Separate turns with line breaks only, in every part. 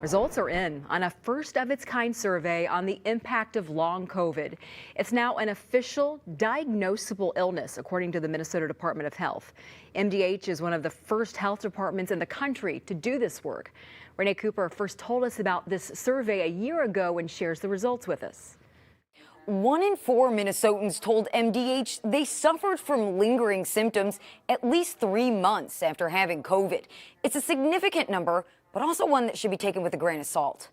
Results are in on a first-of-its-kind survey on the impact of long COVID. It's now an official diagnosable illness, according to the Minnesota Department of Health. MDH is one of the first health departments in the country to do this work. Renee Cooper first told us about this survey a year ago and shares the results with us.
1 in 4 Minnesotans told MDH they suffered from lingering symptoms at least 3 months after having COVID. It's a significant number, but also one that should be taken with a grain of salt.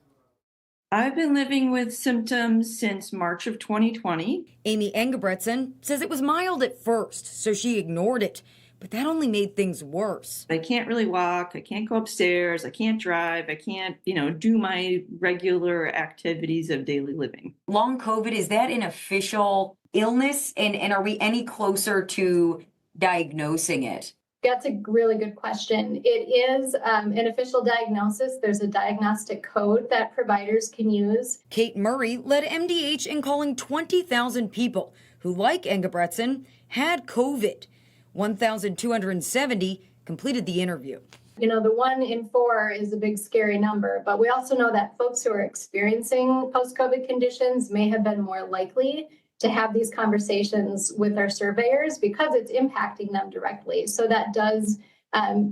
I've been living with symptoms since March of 2020.
Amy Engebretson says it was mild at first, so she ignored it. But that only made things worse.
I can't really walk. I can't go upstairs. I can't drive. I can't, do my regular activities of daily living.
Long COVID, is that an official illness? And are we any closer to diagnosing it?
That's a really good question. It is an official diagnosis. There's a diagnostic code that providers can use.
Kate Murray led MDH in calling 20,000 people who, like Engebretson, had COVID. 1,270 completed the interview.
The 1 in 4 is a big, scary number, but we also know that folks who are experiencing post-COVID conditions may have been more likely to have these conversations with our surveyors because it's impacting them directly. So that does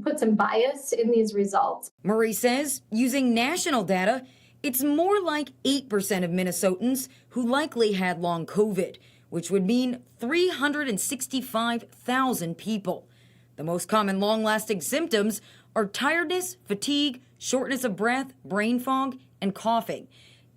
put some bias in these results.
Murray says, using national data, it's more like 8% of Minnesotans who likely had long COVID, which would mean 365,000 people. The most common long-lasting symptoms are tiredness, fatigue, shortness of breath, brain fog, and coughing.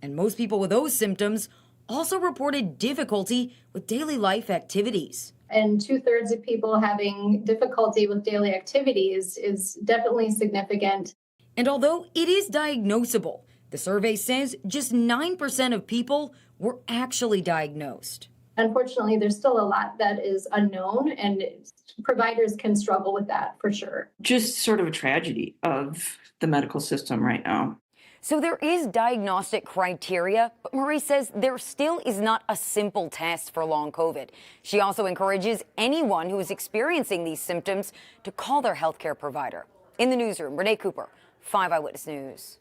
And most people with those symptoms also reported difficulty with daily life activities.
And 2/3 of people having difficulty with daily activities is definitely significant.
And although it is diagnosable, the survey says just 9% of people were actually diagnosed.
Unfortunately, there's still a lot that is unknown, and providers can struggle with that for sure.
Just sort of a tragedy of the medical system right now.
So there is diagnostic criteria, but Marie says there still is not a simple test for long COVID. She also encourages anyone who is experiencing these symptoms to call their healthcare provider. In the newsroom, Renee Cooper, 5 Eyewitness News.